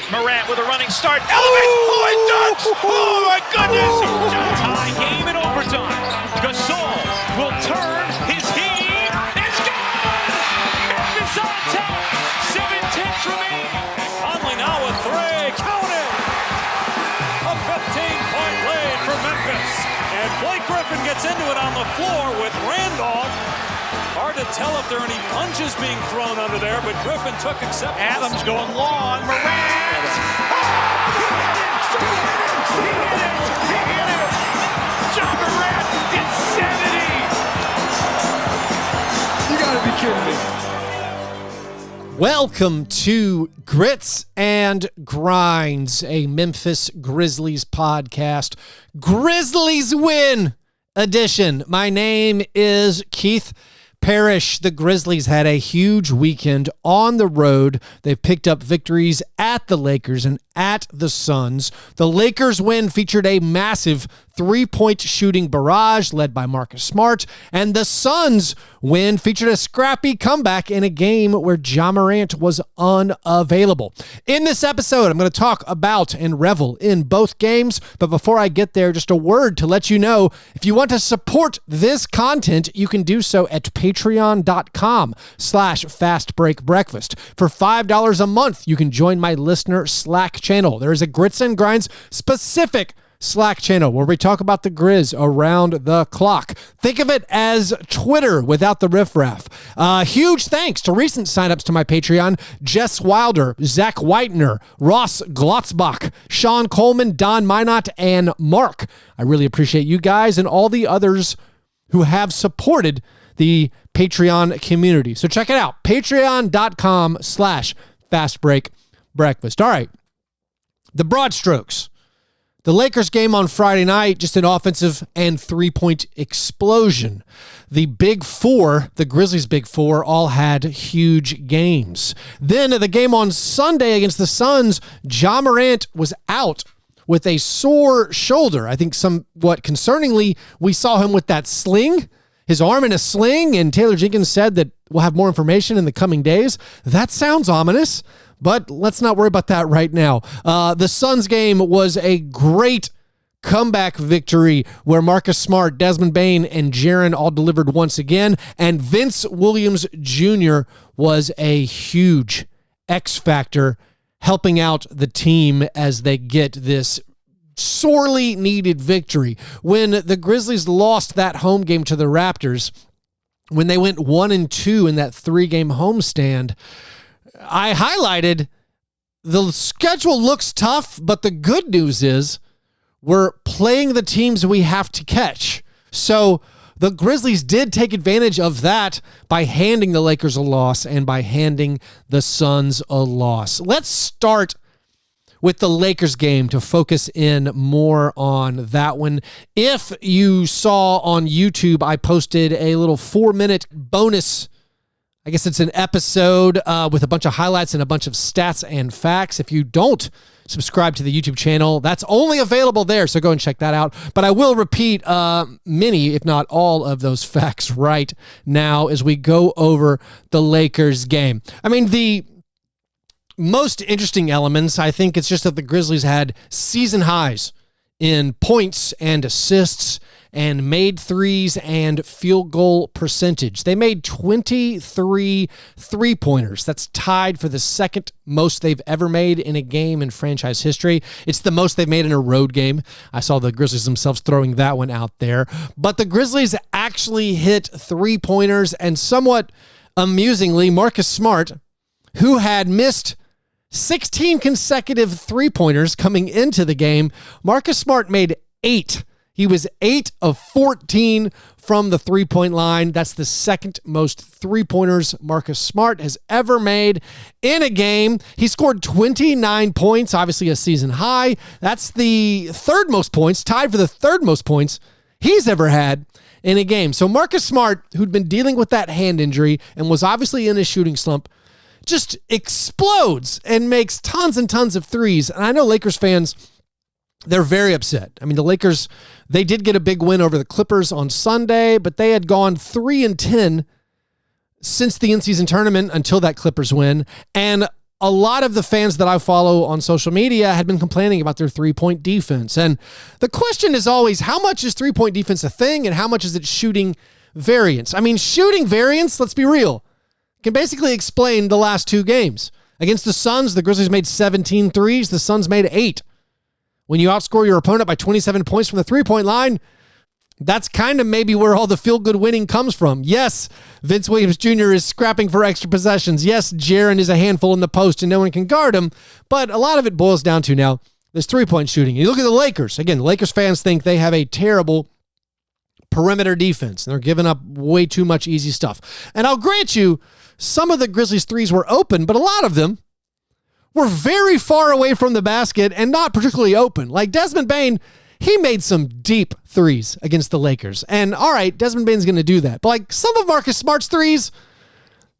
Morant with a running start. Elevates. Oh, it dunks. Oh, my goodness. Tie game in overtime. Gasol will turn his heat. It's gone. Memphis on top. 7-10 remaining. Conley now with three. Count it. A 15-point lead for Memphis. And Blake Griffin gets into it on the floor with Randolph. Hard to tell if there are any punches being thrown under there, but Griffin took acceptance. Adams going long. Morant. He hit it. Ja Morant. Insanity. You gotta be kidding me. Welcome to Grits and Grinds, a Memphis Grizzlies podcast. Grizzlies win edition. My name is Keith Parrish. The Grizzlies had a huge weekend on the road. They picked up victories at the Lakers and at the Suns. The Lakers win featured a massive three-point shooting barrage led by Marcus Smart, and the Suns win featured a scrappy comeback in a game where Ja Morant was unavailable. In this episode, I'm going to talk about and revel in both games, but before I get there, just a word to let you know, if you want to support this content, you can do so at patreon.com/fastbreakbreakfast. For $5 a month, you can join my listener Slack channel. There is a Grits and Grinds specific Slack channel where we talk about the Grizz around the clock. Think of it as Twitter without the riffraff. Huge thanks to recent signups to my Patreon: Jess Wilder, Zach Whitener, Ross Glotzbach, Sean Coleman, Don Minot, and Mark. I really appreciate you guys and all the others who have supported the Patreon community. So check it out, patreon.com/fastbreakbreakfast. All right, the broad strokes. The Lakers game on Friday night, just an offensive and three-point explosion. The Big Four, the Grizzlies' Big Four, all had huge games. Then the game on Sunday against the Suns, Ja Morant was out with a sore shoulder. I think somewhat concerningly, we saw him with that sling, his arm in a sling, and Taylor Jenkins said that we'll have more information in the coming days. That sounds ominous, but let's not worry about that right now. The Suns game was a great comeback victory where Marcus Smart, Desmond Bane, and Jaren all delivered once again, and Vince Wiliams Jr. was a huge X factor helping out the team as they get this sorely needed victory. When the Grizzlies lost that home game to the Raptors, when they went 1-2 in that 3-game homestand, I highlighted the schedule looks tough, but the good news is we're playing the teams we have to catch. So the Grizzlies did take advantage of that by handing the Lakers a loss and by handing the Suns a loss. Let's start with the Lakers game to focus in more on that one. If you saw on YouTube, I posted a little 4-minute bonus, I guess it's an episode with a bunch of highlights and a bunch of stats and facts. If you don't subscribe to the YouTube channel, that's only available there, so go and check that out. But I will repeat many, if not all, of those facts right now as we go over the Lakers game. I mean, the most interesting elements, I think it's just that the Grizzlies had season highs in points and assists and made threes and field goal percentage. They made 23 three-pointers. That's tied for the second most they've ever made in a game in franchise history. It's the most they've made in a road game. I saw the Grizzlies themselves throwing that one out there. But the Grizzlies actually hit three-pointers, and somewhat amusingly, Marcus Smart, who had missed 16 consecutive three-pointers coming into the game, Marcus Smart made 8. He was 8 of 14 from the three-point line. That's the second most three-pointers Marcus Smart has ever made in a game. He scored 29 points, obviously a season high. That's the third most points, tied for the third most points he's ever had in a game. So Marcus Smart, who'd been dealing with that hand injury and was obviously in a shooting slump, just explodes and makes tons and tons of threes. And I know Lakers fans, they're very upset. I mean, the Lakers, they did get a big win over the Clippers on Sunday, but they had gone 3-10 since the in-season tournament until that Clippers win. And a lot of the fans that I follow on social media had been complaining about their three-point defense. And the question is always, how much is three-point defense a thing and how much is it shooting variance? I mean, shooting variance, let's be real, can basically explain the last two games. Against the Suns, the Grizzlies made 17 threes. The Suns made 8. When you outscore your opponent by 27 points from the three-point line, that's kind of maybe where all the feel-good winning comes from. Yes, Vince Wiliams Jr. is scrapping for extra possessions. Yes, Jaren is a handful in the post and no one can guard him. But a lot of it boils down to now this three-point shooting. You look at the Lakers. Again, the Lakers fans think they have a terrible perimeter defense. And they're giving up way too much easy stuff. And I'll grant you, some of the Grizzlies' threes were open, but a lot of them were very far away from the basket and not particularly open. Like Desmond Bane, he made some deep threes against the Lakers. And all right, Desmond Bane's going to do that. But like some of Marcus Smart's threes,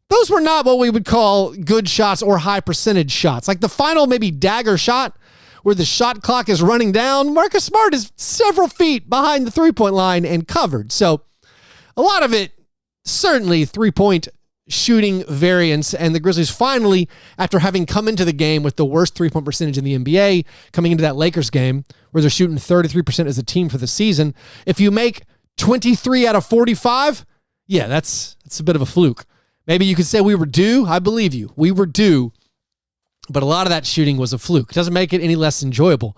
those were not what we would call good shots or high percentage shots. Like the final maybe dagger shot where the shot clock is running down, Marcus Smart is several feet behind the three-point line and covered. So a lot of it, certainly three-point shooting variance, and the Grizzlies finally, after having come into the game with the worst three-point percentage in the NBA, coming into that Lakers game where they're shooting 33% as a team for the season, if you make 23 out of 45, yeah, that's a bit of a fluke. Maybe you could say we were due. I believe you. We were due. But a lot of that shooting was a fluke. It doesn't make it any less enjoyable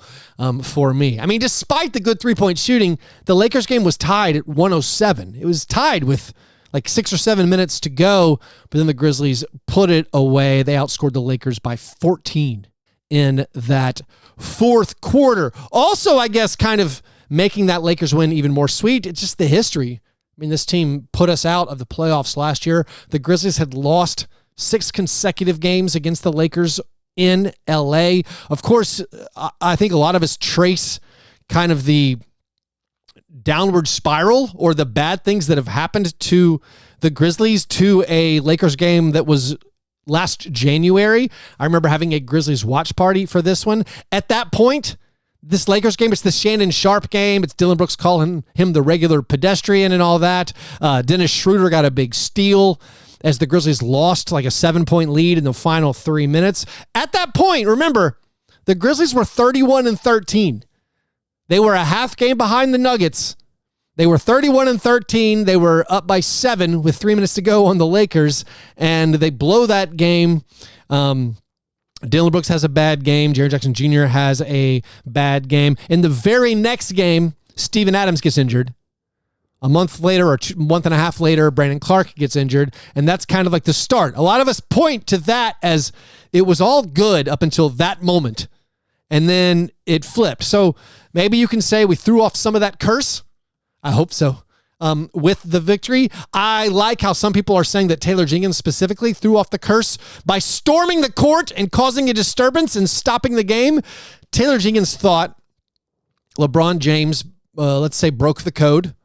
for me. I mean, despite the good three-point shooting, the Lakers game was tied at 107. It was tied with like 6 or 7 minutes to go, but then the Grizzlies put it away. They outscored the Lakers by 14 in that fourth quarter. Also, I guess, kind of making that Lakers win even more sweet, it's just the history. I mean, this team put us out of the playoffs last year. The Grizzlies had lost 6 consecutive games against the Lakers in LA. Of course, I think a lot of us trace kind of the downward spiral or the bad things that have happened to the Grizzlies to a Lakers game that was last January. I remember having a Grizzlies watch party for this one. At that point, this Lakers game, it's the Shannon Sharp game. It's Dylan Brooks calling him the regular pedestrian and all that. Dennis Schroeder got a big steal as the Grizzlies lost like a 7-point lead in the final 3 minutes. At that point, remember, the Grizzlies were 31-13. They were a half game behind the Nuggets. They were 31-13. They were up by 7 with 3 minutes to go on the Lakers, and they blow that game. Dylan Brooks has a bad game. Jaren Jackson Jr. has a bad game. In the very next game, Steven Adams gets injured. A month later or month and a half later, Brandon Clark gets injured, and that's kind of like the start. A lot of us point to that as it was all good up until that moment, and then it flipped. So maybe you can say we threw off some of that curse. I hope so. With the victory, I like how some people are saying that Taylor Jenkins specifically threw off the curse by storming the court and causing a disturbance and stopping the game. Taylor Jenkins thought LeBron James, let's say, broke the code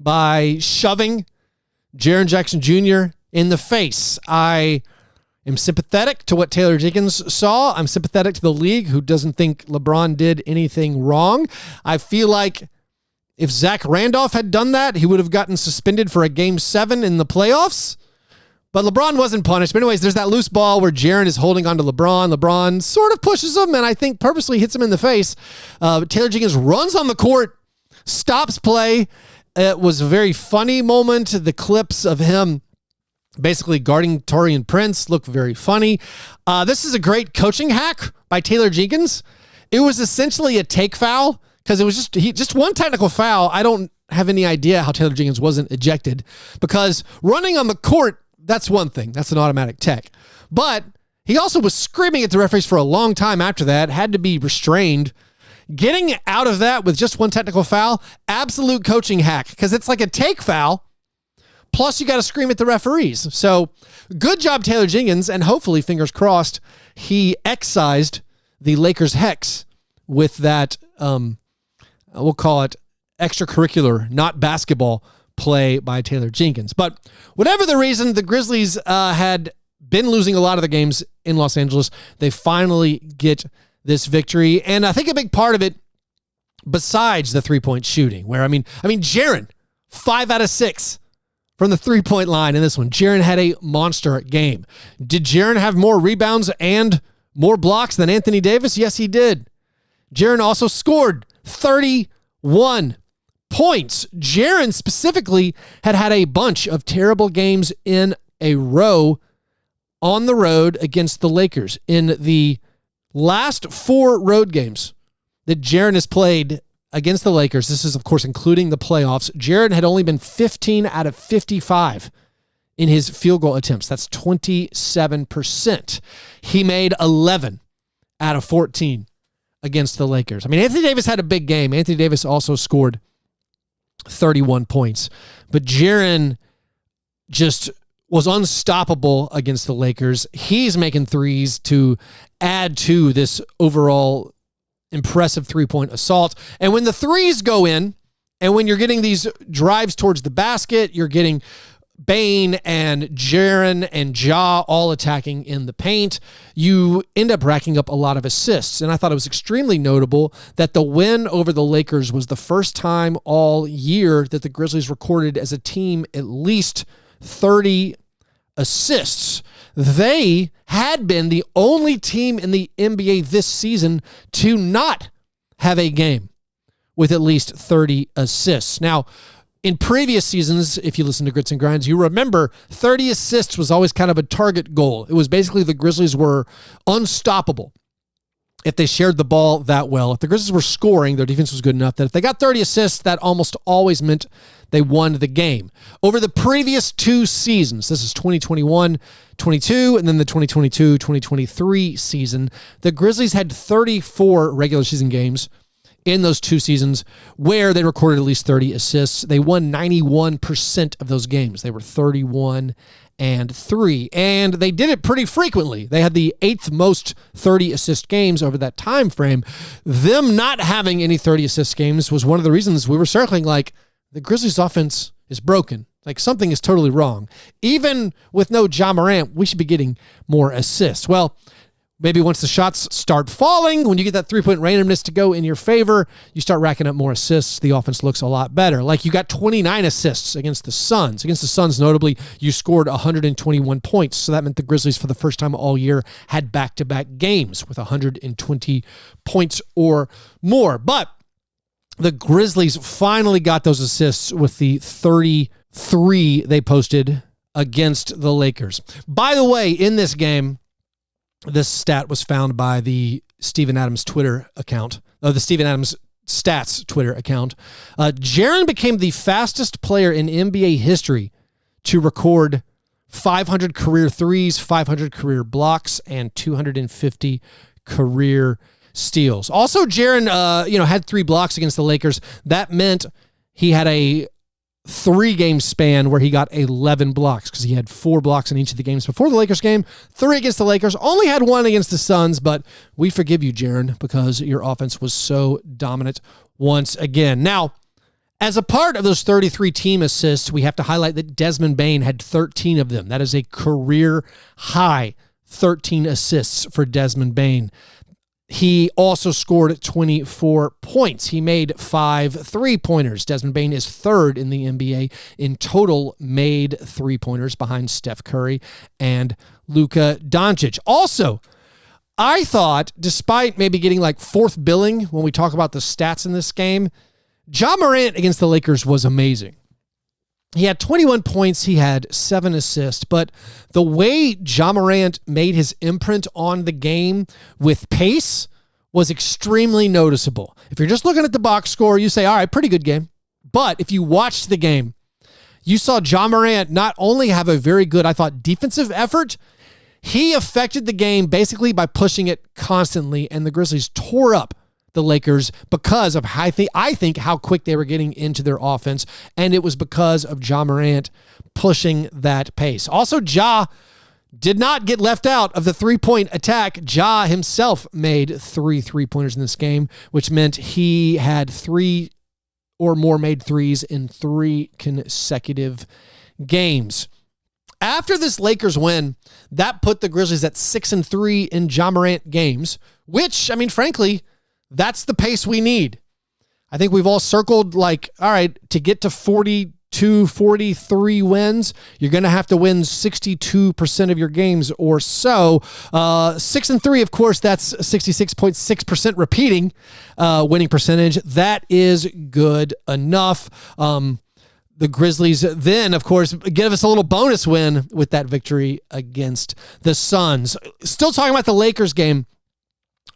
by shoving Jaren Jackson Jr. in the face. I am sympathetic to what Taylor Jenkins saw. I'm sympathetic to the league, who doesn't think LeBron did anything wrong. I feel like if Zach Randolph had done that, he would have gotten suspended for a Game 7 in the playoffs. But LeBron wasn't punished. But anyways, there's that loose ball where Jaren is holding on to LeBron. LeBron sort of pushes him and I think purposely hits him in the face. Taylor Jenkins runs on the court, stops play. It was a very funny moment. The clips of him basically guarding Taurean Prince look very funny. This is a great coaching hack by Taylor Jenkins. It was essentially a take foul because it was just one technical foul. I don't have any idea how Taylor Jenkins wasn't ejected, because running on the court, that's one thing. That's an automatic tech. But he also was screaming at the referees for a long time after that, had to be restrained. Getting out of that with just one technical foul, absolute coaching hack, because it's like a take foul, plus you got to scream at the referees. So good job, Taylor Jenkins, and hopefully, fingers crossed, he excised the Lakers hex with that, we'll call it extracurricular, not basketball play by Taylor Jenkins. But whatever the reason, the Grizzlies had been losing a lot of the games in Los Angeles. They finally get this victory. And I think a big part of it, besides the 3-point shooting, where, I mean, Jaren, 5 out of 6 from the three-point line in this one. Jaren had a monster game. Did Jaren have more rebounds and more blocks than Anthony Davis? Yes, he did. Jaren also scored 31 points. Jaren specifically had a bunch of terrible games in a row on the road against the Lakers. In the last 4 road games that Jaren has played against the Lakers, this is, of course, including the playoffs, Jaren had only been 15 out of 55 in his field goal attempts. That's 27%. He made 11 out of 14 against the Lakers. I mean, Anthony Davis had a big game. Anthony Davis also scored 31 points. But Jaren just was unstoppable against the Lakers. He's making threes to add to this overall impressive three-point assault. And when the threes go in, and when you're getting these drives towards the basket, you're getting Bane and Jaren and Ja all attacking in the paint, you end up racking up a lot of assists. And I thought it was extremely notable that the win over the Lakers was the first time all year that the Grizzlies recorded as a team at least 30 assists. They had been the only team in the NBA this season to not have a game with at least 30 assists. Now, in previous seasons, if you listen to Grits and Grinds, you remember 30 assists was always kind of a target goal. It was basically the Grizzlies were unstoppable if they shared the ball that well. If the Grizzlies were scoring, their defense was good enough that if they got 30 assists, that almost always meant they won the game. Over the previous 2 seasons, this is 2021-22 and then the 2022-2023 season, the Grizzlies had 34 regular season games in those 2 seasons where they recorded at least 30 assists. They won 91% of those games. They were 31-3, and they did it pretty frequently. They had the 8th most 30 assist games over that time frame. Them not having any 30 assist games was one of the reasons we were circling like the Grizzlies offense is broken. Like something is totally wrong. Even with no Ja Morant, we should be getting more assists. Well, maybe once the shots start falling, when you get that three-point randomness to go in your favor, you start racking up more assists. The offense looks a lot better. Like you got 29 assists against the Suns. Against the Suns, notably, you scored 121 points. So that meant the Grizzlies, for the first time all year, had back-to-back games with 120 points or more. But the Grizzlies finally got those assists with the 33 they posted against the Lakers. By the way, in this game, this stat was found by the Steven Adams Twitter account, the Steven Adams Stats Twitter account. Jaren became the fastest player in NBA history to record 500 career threes, 500 career blocks, and 250 career steals. Also, Jaren, had 3 blocks against the Lakers. That meant he had a 3-game span where he got 11 blocks because he had 4 blocks in each of the games before the Lakers game, 3 against the Lakers, only had 1 against the Suns, but we forgive you, Jaren, because your offense was so dominant once again. Now, as a part of those 33 team assists, we have to highlight that Desmond Bane had 13 of them. That is a career high 13 assists for Desmond Bane. He also scored 24 points. He made 5 3-pointers. Desmond Bane is 3rd in the NBA in total made 3-pointers behind Steph Curry and Luka Doncic. Also, I thought, despite maybe getting like 4th billing when we talk about the stats in this game, Ja Morant against the Lakers was amazing. He had 21 points. He had 7 assists. But the way Ja Morant made his imprint on the game with pace was extremely noticeable. If you're just looking at the box score, you say, all right, pretty good game. But if you watched the game, you saw Ja Morant not only have a very good, I thought, defensive effort, he affected the game basically by pushing it constantly, and the Grizzlies tore up the Lakers because of I think how quick they were getting into their offense, and it was because of Ja Morant pushing that pace. Also, Ja did not get left out of the 3-point attack. Ja himself made 3 3-pointers in this game, which meant he had 3 or more made threes in 3 consecutive games. After this Lakers win, that put the Grizzlies at 6-3 in Ja Morant games, which, I mean, frankly, that's the pace we need. I think we've all circled like, all right, to get to 40 243 wins. You're going to have to win 62% of your games or so. 6-3, of course, that's 66.6% repeating winning percentage. That is good enough. The Grizzlies then, of course, give us a little bonus win with that victory against the Suns. Still talking about the Lakers game.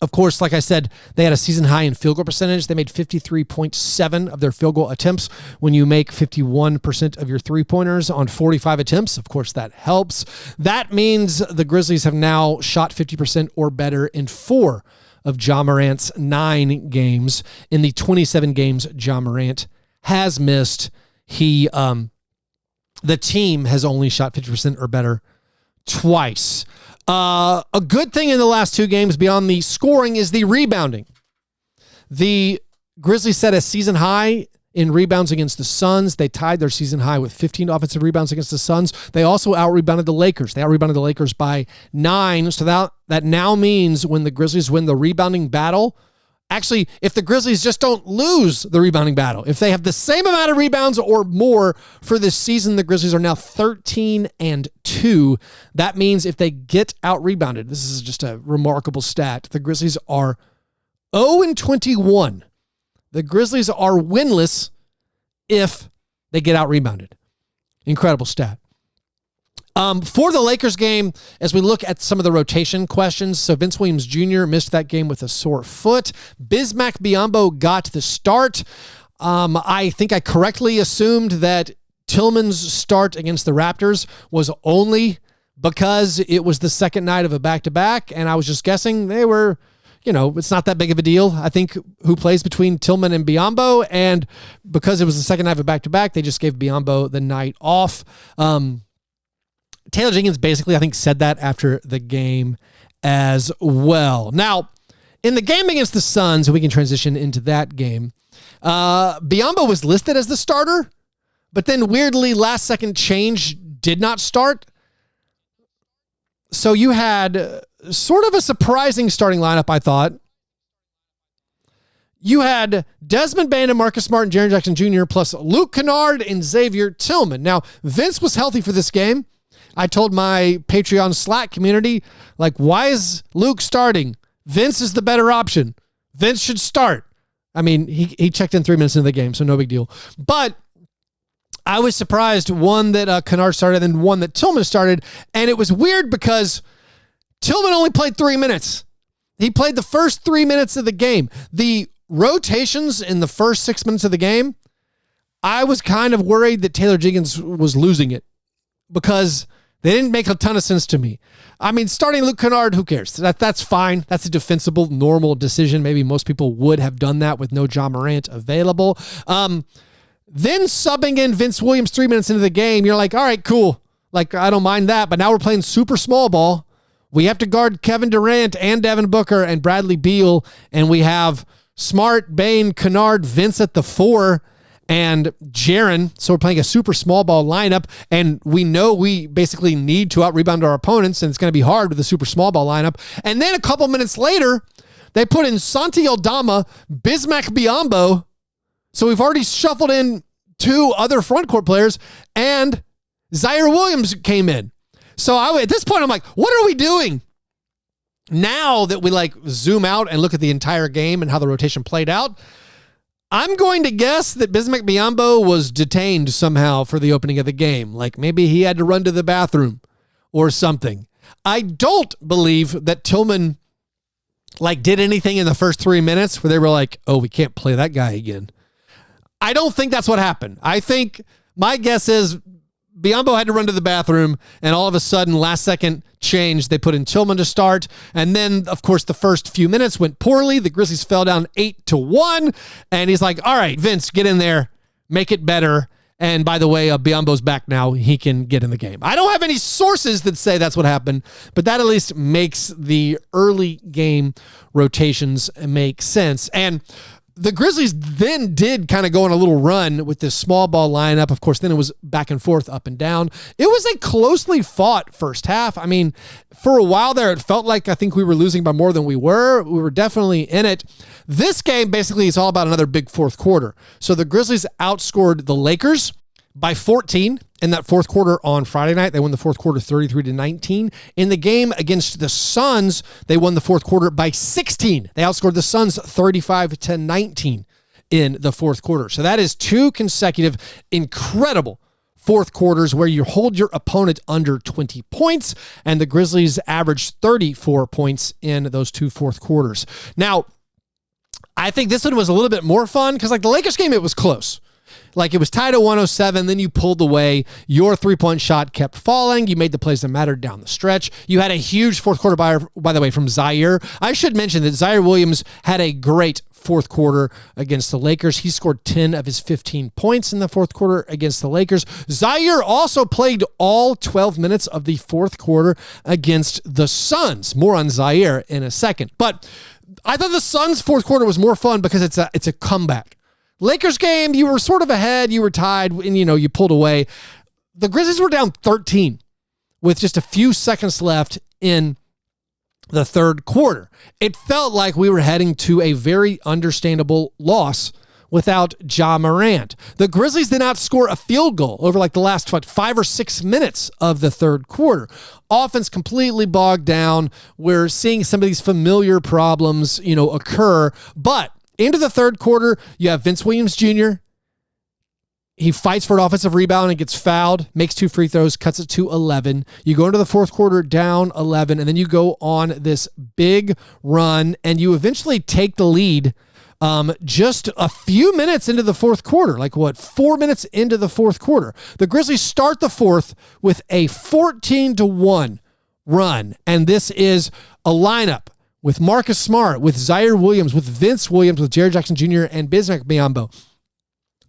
Of course, like I said, they had a season high in field goal percentage. They made 53.7 of their field goal attempts. When you make 51% of your three-pointers on 45 attempts, of course, that helps. That means the Grizzlies have now shot 50% or better in 4 of Ja Morant's 9 games. In the 27 games Ja Morant has missed, the team has only shot 50% or better twice. A good thing in the last 2 games beyond the scoring is the rebounding. The Grizzlies set a season high in rebounds against the Suns. They tied their season high with 15 offensive rebounds against the Suns. They also out-rebounded the Lakers. They out-rebounded the Lakers by 9. So that now means when the Grizzlies win the rebounding battle, actually, if the Grizzlies just don't lose the rebounding battle, if they have the same amount of rebounds or more for this season, the Grizzlies are now 13-2. That means if they get out-rebounded, this is just a remarkable stat, the Grizzlies are 0-21. The Grizzlies are winless if they get out-rebounded. Incredible stat. For the Lakers game, as we look at some of the rotation questions, so Vince Wiliams Jr. missed that game with a sore foot. Bismack Biyombo got the start. I think I correctly assumed that Tillman's start against the Raptors was only because it was the second night of a back-to-back, and I was just guessing they were, it's not that big of a deal. I think who plays between Tillman and Biyombo, and because it was the second night of a back-to-back, they just gave Biyombo the night off. Taylor Jenkins basically, I think, said that after the game as well. Now, in the game against the Suns, we can transition into that game. Biyombo was listed as the starter, but then weirdly, last second change did not start. So you had sort of a surprising starting lineup, I thought. You had Desmond Bane and Marcus Smart and Jaren Jackson Jr. plus Luke Kennard and Xavier Tillman. Now, Vince was healthy for this game. I told my Patreon Slack community, why is Luke starting? Vince is the better option. Vince should start. I mean, he checked in 3 minutes into the game, so no big deal. But I was surprised, one, that Kennard started and one that Tillman started. And it was weird because Tillman only played 3 minutes. He played the first 3 minutes of the game. The rotations in the first 6 minutes of the game, I was kind of worried that Taylor Jenkins was losing it because they didn't make a ton of sense to me. I mean, starting Luke Kennard, who cares? That's fine. That's a defensible, normal decision. Maybe most people would have done that with no Ja Morant available. Then subbing in Vince Wiliams 3 minutes into the game, you're like, all right, cool. I don't mind that. But now we're playing super small ball. We have to guard Kevin Durant and Devin Booker and Bradley Beal. And we have Smart, Bane, Kennard, Vince at the 4. And Jaren, so we're playing a super small ball lineup, and we know we basically need to out-rebound our opponents, and it's going to be hard with a super small ball lineup. And then a couple minutes later, they put in Santi Aldama, Bismack Biyombo, so we've already shuffled in 2 other front court players, and Zaire Williams came in. So at this point, I'm like, what are we doing? Now that we zoom out and look at the entire game and how the rotation played out, I'm going to guess that Bismack Biyombo was detained somehow for the opening of the game. Maybe he had to run to the bathroom or something. I don't believe that Tillman did anything in the first 3 minutes where they were like, oh, we can't play that guy again. I don't think that's what happened. I think my guess is Biyombo had to run to the bathroom, and all of a sudden, last second change, they put in Tillman to start. And then, of course, the first few minutes went poorly. The Grizzlies fell down 8-1. And he's like, all right, Vince, get in there, make it better. And by the way, Biyombo's back now. He can get in the game. I don't have any sources that say that's what happened, but that at least makes the early game rotations make sense. And the Grizzlies then did kind of go on a little run with this small ball lineup. Of course, then it was back and forth, up and down. It was a closely fought first half. I mean, for a while there, it felt like I think we were losing by more than we were. We were definitely in it. This game basically is all about another big fourth quarter. So the Grizzlies outscored the Lakers by 14 in that fourth quarter on Friday night. They won the fourth quarter 33-19. In the game against the Suns, they won the fourth quarter by 16. They outscored the Suns 35-19 in the fourth quarter. So that is 2 consecutive incredible fourth quarters where you hold your opponent under 20 points, and the Grizzlies averaged 34 points in those 2 fourth quarters. Now, I think this one was a little bit more fun because, like, the Lakers game, it was close. Like, it was tied at 107, then you pulled away. Your three-point shot kept falling. You made the plays that mattered down the stretch. You had a huge fourth quarter, by the way, from Zaire. I should mention that Zaire Williams had a great fourth quarter against the Lakers. He scored 10 of his 15 points in the fourth quarter against the Lakers. Zaire also played all 12 minutes of the fourth quarter against the Suns. More on Zaire in a second. But I thought the Suns' fourth quarter was more fun because it's a comeback. Lakers game, you were sort of ahead, you were tied, and you pulled away. The Grizzlies were down 13 with just a few seconds left in the third quarter. It felt like we were heading to a very understandable loss without Ja Morant. The Grizzlies did not score a field goal over like the last 5 or 6 minutes of the third quarter. Offense completely bogged down. We're seeing some of these familiar problems, occur, but into the third quarter, you have Vince Wiliams Jr. He fights for an offensive rebound and gets fouled, makes 2 free throws, cuts it to 11. You go into the fourth quarter down 11, and then you go on this big run, and you eventually take the lead just a few minutes into the fourth quarter, 4 minutes into the fourth quarter. The Grizzlies start the fourth with a 14-1 run, and this is a lineup with Marcus Smart, with Zaire Williams, with Vince Williams, with Jaren Jackson Jr., and Bismack Biyombo.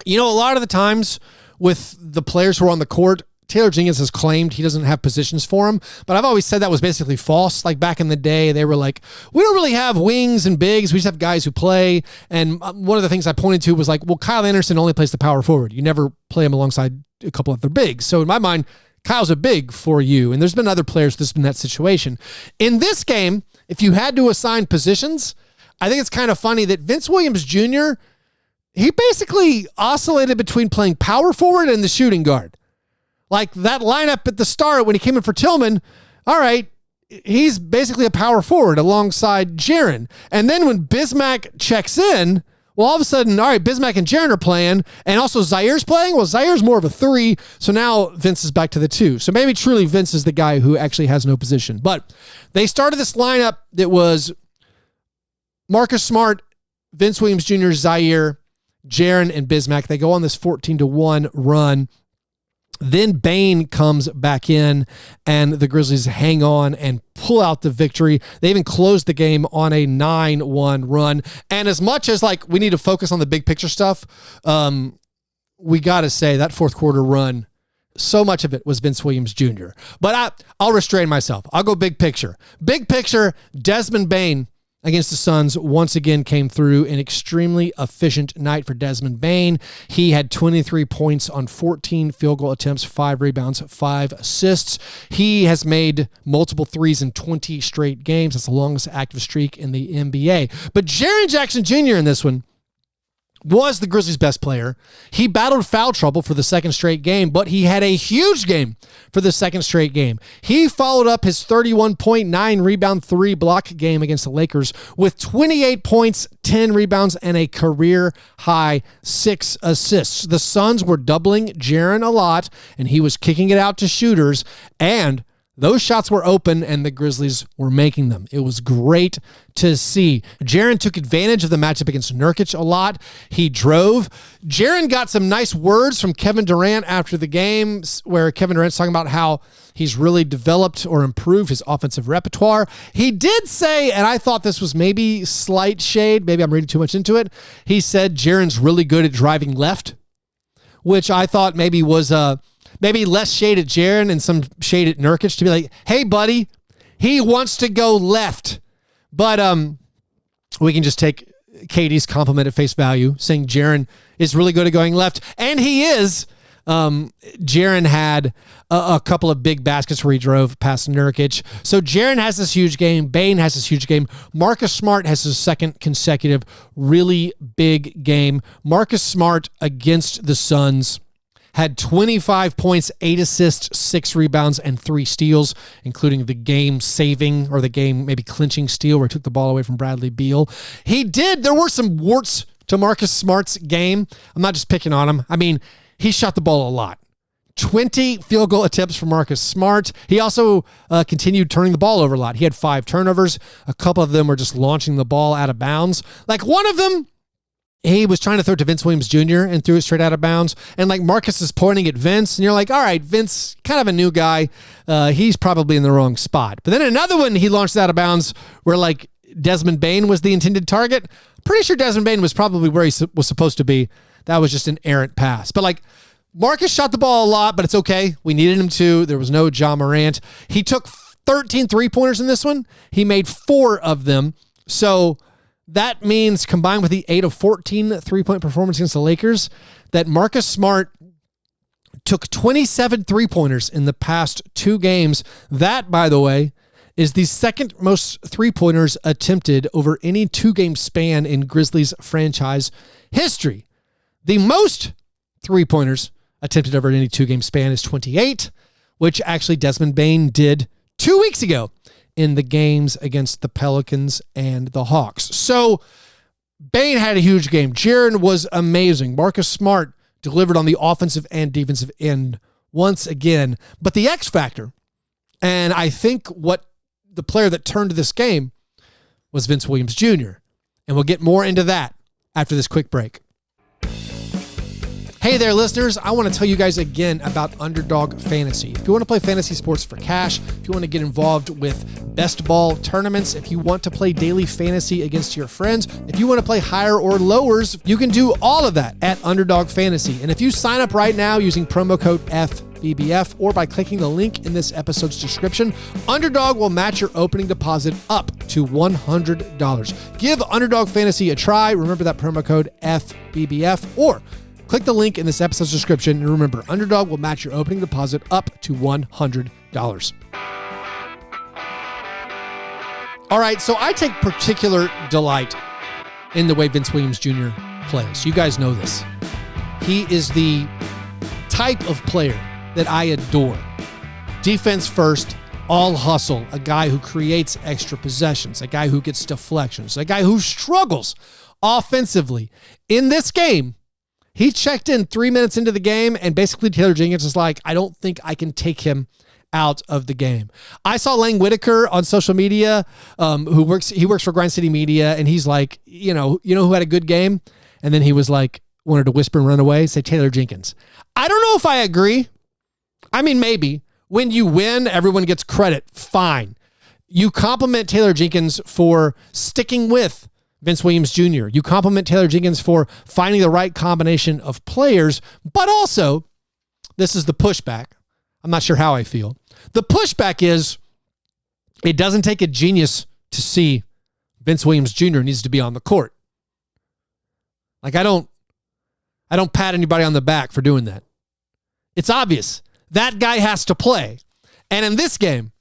A lot of the times with the players who are on the court, Taylor Jenkins has claimed he doesn't have positions for him, but I've always said that was basically false. Like back in the day, they were like, we don't really have wings and bigs. We just have guys who play. And one of the things I pointed to was like, well, Kyle Anderson only plays the power forward. You never play him alongside a couple other bigs. So in my mind, Kyle's a big for you. And there's been other players that's been that situation. In this game, if you had to assign positions, I think it's kind of funny that Vince Wiliams Jr., he basically oscillated between playing power forward and the shooting guard. Like that lineup at the start when he came in for Tillman, all right, he's basically a power forward alongside Jaren. And then when Bismack checks in, well, all of a sudden, all right, Bismack and Jaren are playing, and also Zaire's playing. Well, Zaire's more of a 3, so now Vince is back to the 2. So maybe truly Vince is the guy who actually has no position. But they started this lineup that was Marcus Smart, Vince Wiliams Jr., Zaire, Jaren, and Bismack. They go on this 14-1 run. Then Bane comes back in, and the Grizzlies hang on and pull out the victory. They even closed the game on a 9-1 run. And as much as we need to focus on the big picture stuff, we got to say that fourth quarter run, so much of it was Vince Wiliams Jr. But I'll restrain myself. I'll go big picture. Big picture, Desmond Bane against the Suns once again came through. An extremely efficient night for Desmond Bane. He had 23 points on 14 field goal attempts, 5 rebounds, 5 assists. He has made multiple threes in 20 straight games. That's the longest active streak in the NBA. But Jaren Jackson Jr. in this one was the Grizzlies' best player. He battled foul trouble for the second straight game, but he had a huge game for the second straight game. He followed up his 31.9 rebound, 3 block game against the Lakers with 28 points, 10 rebounds, and a career-high 6 assists. The Suns were doubling Jaren a lot, and he was kicking it out to shooters, and those shots were open, and the Grizzlies were making them. It was great to see. Jaren took advantage of the matchup against Nurkic a lot. He drove. Jaren got some nice words from Kevin Durant after the game, where Kevin Durant's talking about how he's really developed or improved his offensive repertoire. He did say, and I thought this was maybe slight shade, maybe I'm reading too much into it, he said Jaren's really good at driving left, which I thought maybe was maybe less shade at Jaren and some shade at Nurkic to be like, hey, buddy, he wants to go left. But we can just take Katie's compliment at face value, saying Jaren is really good at going left. And he is. Jaren had a couple of big baskets where he drove past Nurkic. So Jaren has this huge game. Bane has this huge game. Marcus Smart has his second consecutive really big game. Marcus Smart against the Suns had 25 points, 8 assists, 6 rebounds, and 3 steals, including the game-saving or the game maybe clinching steal where he took the ball away from Bradley Beal. There were some warts to Marcus Smart's game. I'm not just picking on him. I mean, he shot the ball a lot. 20 field goal attempts for Marcus Smart. He also continued turning the ball over a lot. He had 5 turnovers. A couple of them were just launching the ball out of bounds. Like one of them, he was trying to throw it to Vince Wiliams Jr. and threw it straight out of bounds. And like Marcus is pointing at Vince, and you're like, all right, Vince, kind of a new guy. He's probably in the wrong spot. But then another one he launched out of bounds where like Desmond Bane was the intended target. Pretty sure Desmond Bane was probably where he was supposed to be. That was just an errant pass. But like Marcus shot the ball a lot, but it's okay. We needed him to. There was no Ja Morant. He took 13 3-pointers in this one. He made 4 of them. So that means combined with the 8 of 14 3-point performance against the Lakers, that Marcus Smart took 27 3-pointers in the past 2 games. That, by the way, is the second most 3-pointers attempted over any 2-game span in Grizzlies franchise history. The most 3-pointers attempted over any 2-game span is 28, which actually Desmond Bane did 2 weeks ago in the games against the Pelicans and the Hawks. So Bane had a huge game. Jaren was amazing. Marcus Smart delivered on the offensive and defensive end once again. But the X factor, and I think what the player that turned this game was Vince Wiliams Jr. And we'll get more into that after this quick break. Hey there, listeners. I want to tell you guys again about Underdog Fantasy. If you want to play fantasy sports for cash, if you want to get involved with best ball tournaments, if you want to play daily fantasy against your friends, if you want to play higher or lowers, you can do all of that at Underdog Fantasy. And if you sign up right now using promo code FBBF or by clicking the link in this episode's description, Underdog will match your opening deposit up to $100. Give Underdog Fantasy a try. Remember that promo code FBBF or click the link in this episode's description, and remember, Underdog will match your opening deposit up to $100. All right, so I take particular delight in the way Vince Wiliams Jr. plays. You guys know this. He is the type of player that I adore. Defense first, all hustle, a guy who creates extra possessions, a guy who gets deflections, a guy who struggles offensively. In this game, he checked in 3 minutes into the game, and basically Taylor Jenkins is like, I don't think I can take him out of the game. I saw Lang Whitaker on social media, he works for Grind City Media, and he's like, you know who had a good game? And then he was like, wanted to whisper and run away, say Taylor Jenkins. I don't know if I agree. I mean, maybe. When you win, everyone gets credit. Fine. You compliment Taylor Jenkins for sticking with Vince Wiliams Jr. You compliment Taylor Jenkins for finding the right combination of players, but also, this is the pushback. I'm not sure how I feel. The pushback is, it doesn't take a genius to see Vince Wiliams Jr. needs to be on the court. Like, I don't pat anybody on the back for doing that. It's obvious. That guy has to play. And in this game,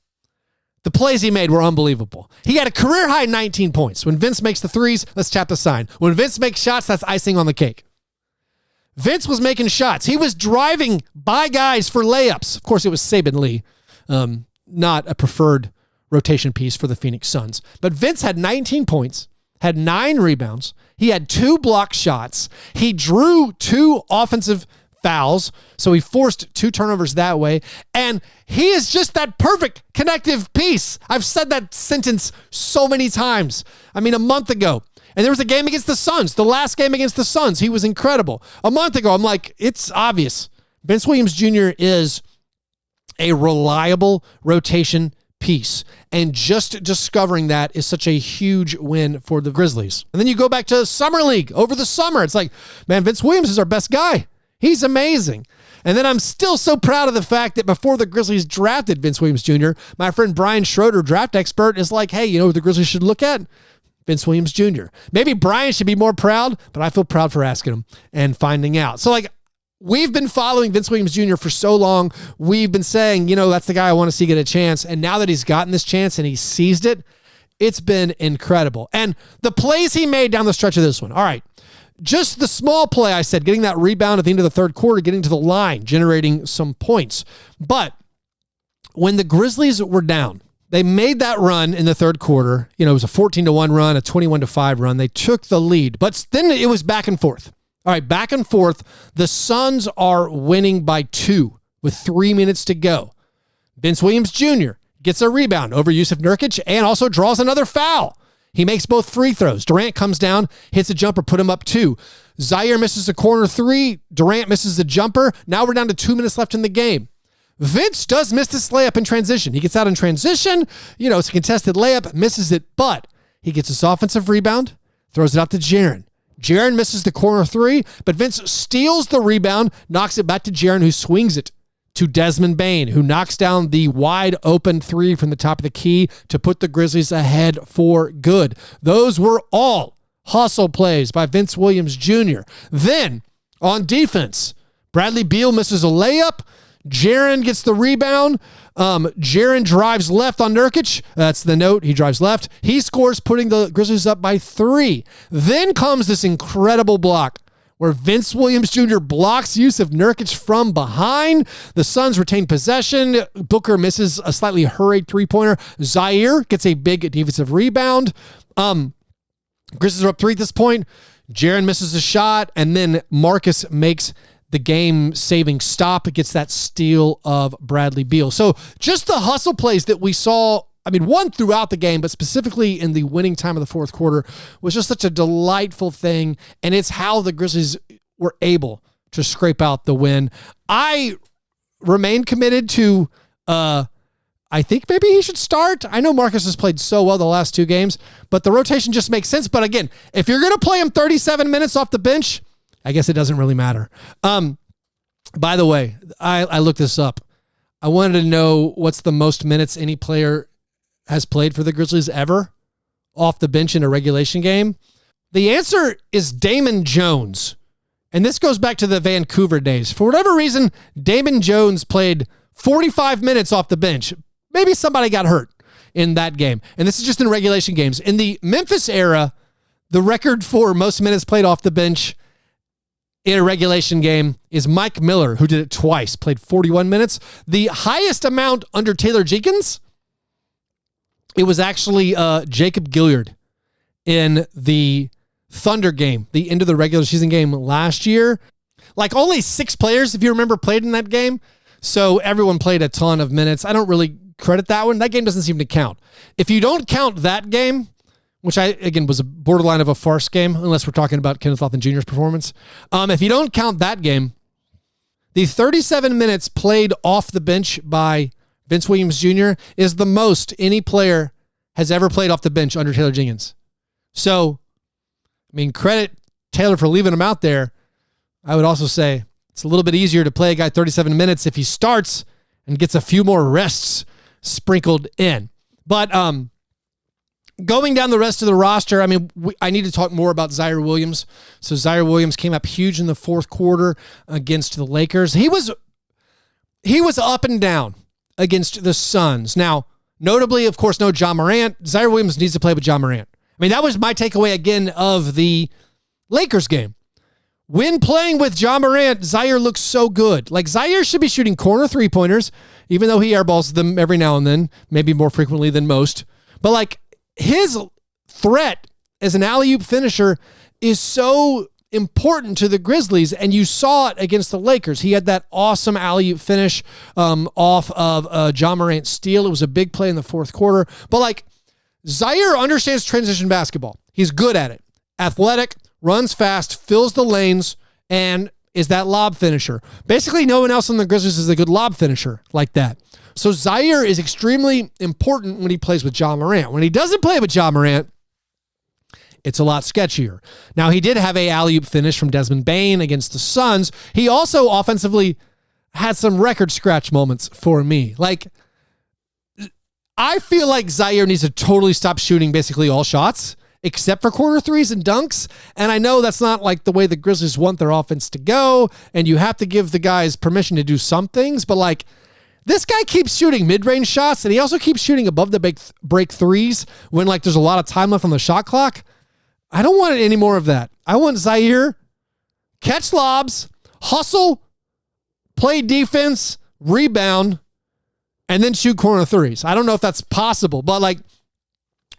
the plays he made were unbelievable. He had a career-high 19 points. When Vince makes the threes, let's tap the sign. When Vince makes shots, that's icing on the cake. Vince was making shots. He was driving by guys for layups. Of course, it was Saban Lee, not a preferred rotation piece for the Phoenix Suns. But Vince had 19 points, had 9 rebounds. He had 2 block shots. He drew 2 offensive fouls, so he forced 2 turnovers that way, and he is just that perfect connective piece. I've said that sentence so many times. I mean, a month ago, and there was a game against the Suns, the last game against the Suns, he was incredible. A month ago, I'm like, it's obvious. Vince Wiliams Jr. is a reliable rotation piece, and just discovering that is such a huge win for the Grizzlies. And then you go back to Summer League over the summer. It's like, man, Vince Wiliams is our best guy. He's amazing. And then I'm still so proud of the fact that before the Grizzlies drafted Vince Wiliams Jr., my friend Brian Schroeder, draft expert, is like, hey, you know what the Grizzlies should look at? Vince Wiliams Jr. Maybe Brian should be more proud, but I feel proud for asking him and finding out. So, like, we've been following Vince Wiliams Jr. for so long. We've been saying, that's the guy I want to see get a chance. And now that he's gotten this chance and he seized it, it's been incredible. And the plays he made down the stretch of this one. All right. just the small play I said, getting that rebound at the end of the third quarter, getting to the line, generating some points. But when the Grizzlies were down, they made that run in the third quarter. You know, it was a 14-1 run, a 21-5 run. They took the lead, but then it was back and forth. All right, back and forth. The Suns are winning by 2 with 3 minutes to go. Vince Wiliams Jr. gets a rebound over Jusuf Nurkic and also draws another foul. He makes both free throws. Durant comes down, hits a jumper, put him up 2. Zaire misses a corner 3. Durant misses a jumper. Now we're down to 2 minutes left in the game. Vince does miss this layup in transition. He gets out in transition. You know, it's a contested layup, misses it, but he gets his offensive rebound, throws it out to Jaren. Jaren misses the corner 3, but Vince steals the rebound, knocks it back to Jaren, who swings it to Desmond Bane, who knocks down the wide open 3 from the top of the key to put the Grizzlies ahead for good. Those were all hustle plays by Vince Wiliams Jr. Then, on defense, Bradley Beal misses a layup. Jaren gets the rebound. Jaren drives left on Nurkic. That's the note. He drives left. He scores, putting the Grizzlies up by 3. Then comes this incredible block where Vince Wiliams Jr. blocks Jusuf Nurkic from behind. The Suns retain possession. Booker misses a slightly hurried three-pointer. Zaire gets a big defensive rebound. Grizzlies are up 3 at this point. Jaren misses a shot, and then Marcus makes the game-saving stop. It gets that steal of Bradley Beal. So just the hustle plays that we saw, I mean, one throughout the game, but specifically in the winning time of the fourth quarter, was just such a delightful thing, and it's how the Grizzlies were able to scrape out the win. I remain committed to, I think maybe he should start. I know Marcus has played so well the last 2 games, but the rotation just makes sense. But again, if you're going to play him 37 minutes off the bench, I guess it doesn't really matter. By the way, I looked this up. I wanted to know what's the most minutes any player has played for the Grizzlies ever off the bench in a regulation game. The answer is Damon Jones. And this goes back to the Vancouver days. For whatever reason, Damon Jones played 45 minutes off the bench. Maybe somebody got hurt in that game. And this is just in regulation games. In the Memphis era, the record for most minutes played off the bench in a regulation game is Mike Miller, who did it twice, played 41 minutes. The highest amount under Taylor Jenkins, it was actually Jacob Gilyard in the Thunder game, the end of the regular season game last year. Like only 6 players, if you remember, played in that game. So everyone played a ton of minutes. I don't really credit that one. That game doesn't seem to count. If you don't count that game, which again was a borderline of a farce game, unless we're talking about Kenneth Lofton Jr.'s performance. If you don't count that game, the 37 minutes played off the bench by Vince Wiliams Jr. is the most any player has ever played off the bench under Taylor Jenkins. So, I mean, credit Taylor for leaving him out there. I would also say it's a little bit easier to play a guy 37 minutes if he starts and gets a few more rests sprinkled in. But going down the rest of the roster, I mean, I need to talk more about Zaire Williams. So Zaire Williams came up huge in the fourth quarter against the Lakers. He was up and down against the Suns. Now, notably, of course, no Ja Morant. Zaire Williams needs to play with Ja Morant. I mean, that was my takeaway again of the Lakers game. When playing with Ja Morant, Zaire looks so good. Like, Zaire should be shooting corner three-pointers, even though he airballs them every now and then, maybe more frequently than most. But, like, his threat as an alley-oop finisher is so important to the Grizzlies, and you saw it against the Lakers. He had that awesome alley-oop finish off of Ja Morant's steal. It was a big play in the fourth quarter. But, like, Zaire understands transition basketball. He's good at it. Athletic, runs fast, fills the lanes, and is that lob finisher. Basically, no one else on the Grizzlies is a good lob finisher like that. So Zaire is extremely important when he plays with Ja Morant. When he doesn't play with Ja Morant, it's a lot sketchier. Now, he did have a alley-oop finish from Desmond Bane against the Suns. He also offensively had some record scratch moments for me. Like, I feel like Zaire needs to totally stop shooting basically all shots, except for corner threes and dunks. And I know that's not like the way the Grizzlies want their offense to go, and you have to give the guys permission to do some things, but like, this guy keeps shooting mid-range shots, and he also keeps shooting above the break threes when like there's a lot of time left on the shot clock. I don't want any more of that. I want Zaire, catch lobs, hustle, play defense, rebound, and then shoot corner threes. I don't know if that's possible, but like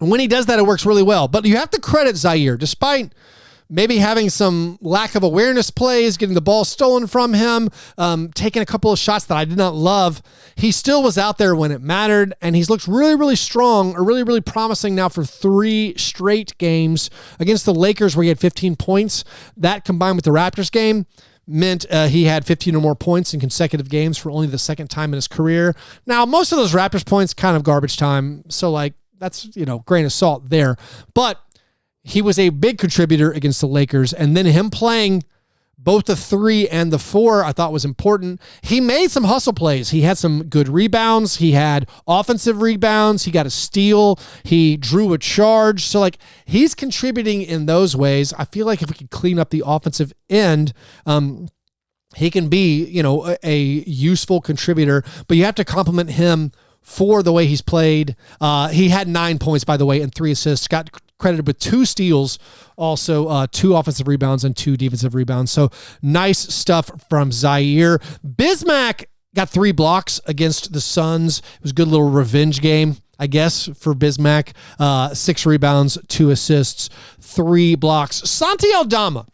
when he does that, it works really well. But you have to credit Zaire, despite maybe having some lack of awareness plays, getting the ball stolen from him, taking a couple of shots that I did not love. He still was out there when it mattered, and he's looked really, really strong, or really, really promising now for 3 straight games against the Lakers where he had 15 points. That combined with the Raptors game meant he had 15 or more points in consecutive games for only the second time in his career. Now, most of those Raptors points kind of garbage time, so like that's, grain of salt there. But he was a big contributor against the Lakers, and then him playing both the 3 and the 4 I thought was important. He made some hustle plays. He had some good rebounds. He had offensive rebounds. He got a steal. He drew a charge. So, like, he's contributing in those ways. I feel like if we could clean up the offensive end, he can be, a useful contributor, but you have to compliment him for the way he's played. He had 9 points, by the way, and 3 assists, got credited with 2 steals, also 2 offensive rebounds and 2 defensive rebounds. So nice stuff from Zaire. Bismack got 3 blocks against the Suns. It was a good little revenge game, I guess, for Bismack. 6 rebounds, 2 assists, 3 blocks. Santi Aldama.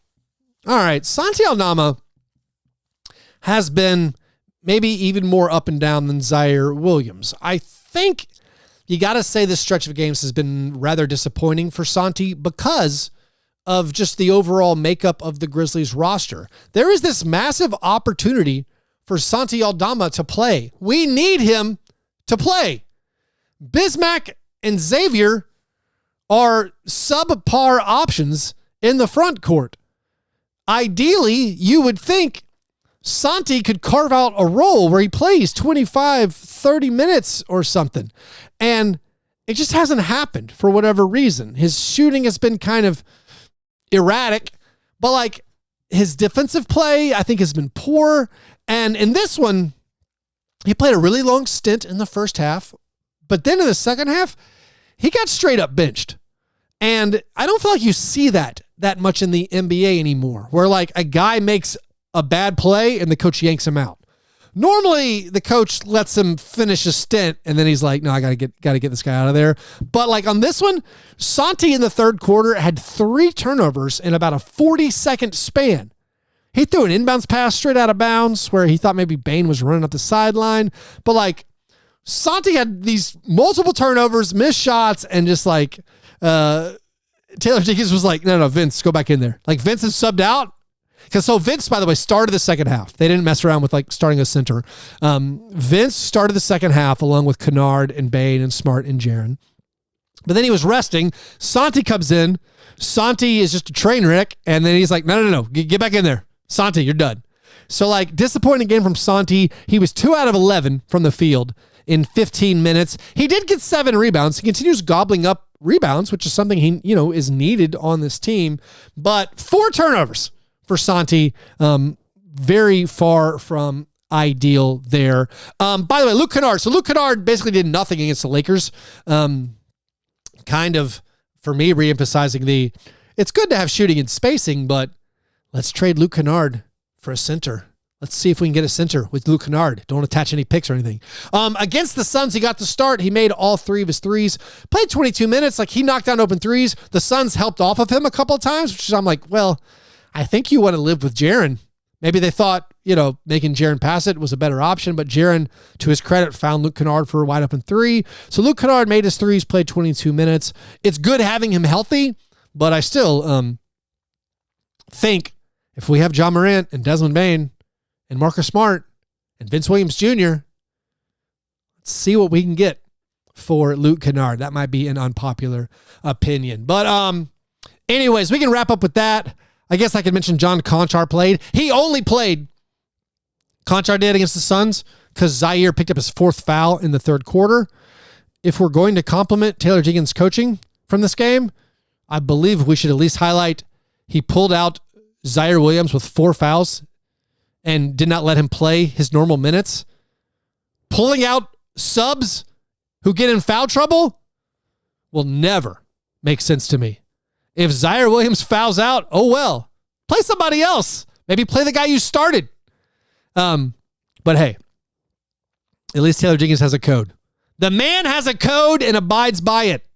All right, Santi Aldama has been maybe even more up and down than Zaire Williams. I think you got to say this stretch of games has been rather disappointing for Santi because of just the overall makeup of the Grizzlies roster. There is this massive opportunity for Santi Aldama to play. We need him to play. Bismack and Xavier are subpar options in the front court. Ideally, you would think Santi could carve out a role where he plays 25, 30 minutes or something. And it just hasn't happened for whatever reason. His shooting has been kind of erratic, but like his defensive play, I think, has been poor. And in this one, he played a really long stint in the first half, but then in the second half, he got straight up benched. And I don't feel like you see that much in the NBA anymore, where like a guy makes a bad play and the coach yanks him out. Normally the coach lets him finish a stint and then he's like, no, I gotta get this guy out of there. But like on this one, Santi in the third quarter had 3 turnovers in about a 40-second span. He threw an inbounds pass straight out of bounds where he thought maybe Bane was running up the sideline. But like Santi had these multiple turnovers, missed shots, and just like Taylor Jenkins was like, no, Vince, go back in there. Like Vince is subbed out. Because so Vince, by the way, started the second half. They didn't mess around with like starting a center. Vince started the second half along with Kennard and Bane and Smart and Jaren. But then he was resting. Santi comes in. Santi is just a train wreck. And then he's like, no. Get back in there. Santi, you're done. So like disappointing game from Santi. He was 2 out of 11 from the field in 15 minutes. He did get 7 rebounds. He continues gobbling up rebounds, which is something he, is needed on this team. But 4 turnovers for Santi, very far from ideal there. By the way, Luke Kennard. So Luke Kennard basically did nothing against the Lakers. Kind of, for me, reemphasizing it's good to have shooting and spacing, but let's trade Luke Kennard for a center. Let's see if we can get a center with Luke Kennard. Don't attach any picks or anything. Against the Suns, he got the start. He made all 3 of his threes. Played 22 minutes. Like he knocked down open threes. The Suns helped off of him a couple of times, which I'm like, well, I think you want to live with Jaren. Maybe they thought, making Jaren pass it was a better option, but Jaren, to his credit, found Luke Kennard for a wide open 3. So Luke Kennard made his threes, played 22 minutes. It's good having him healthy, but I still think if we have Ja Morant and Desmond Bane and Marcus Smart and Vince Wiliams Jr., let's see what we can get for Luke Kennard. That might be an unpopular opinion. But anyways, we can wrap up with that. I guess I could mention John Conchar played. He only played, Conchar did, against the Suns because Zaire picked up his 4th foul in the third quarter. If we're going to compliment Taylor Jenkins' coaching from this game, I believe we should at least highlight he pulled out Zaire Williams with 4 fouls and did not let him play his normal minutes. Pulling out subs who get in foul trouble will never make sense to me. If Zaire Williams fouls out, oh well. Play somebody else. Maybe play the guy you started. But hey, at least Taylor Jenkins has a code. The man has a code and abides by it.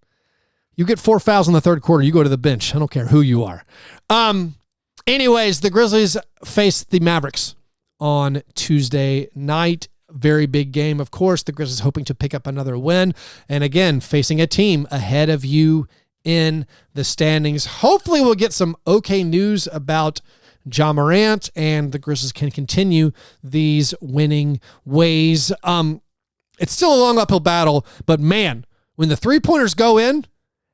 You get 4 fouls in the third quarter, you go to the bench. I don't care who you are. Anyways, the Grizzlies face the Mavericks on Tuesday night. Very big game, of course. The Grizzlies hoping to pick up another win. And again, facing a team ahead of you in the standings. Hopefully we'll get some okay news about Ja Morant and the Grizzlies can continue these winning ways. It's still a long uphill battle, but man, when the three-pointers go in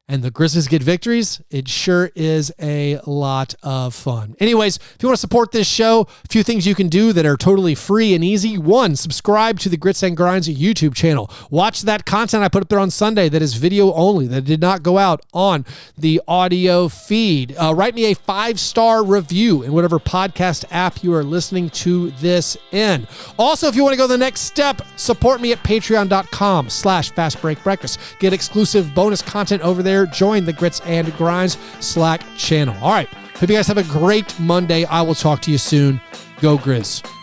and the Grizzlies get victories, it sure is a lot of fun. Anyways, if you want to support this show, a few things you can do that are totally free and easy. 1, subscribe to the Grits and Grinds YouTube channel. Watch that content I put up there on Sunday that is video only, that did not go out on the audio feed. Write me a 5-star review in whatever podcast app you are listening to this in. Also, if you want to go the next step, support me at patreon.com/fastbreakbreakfast. Get exclusive bonus content over there. Join the Grits and Grinds Slack channel. All right. Hope you guys have a great Monday. I will talk to you soon. Go Grizz.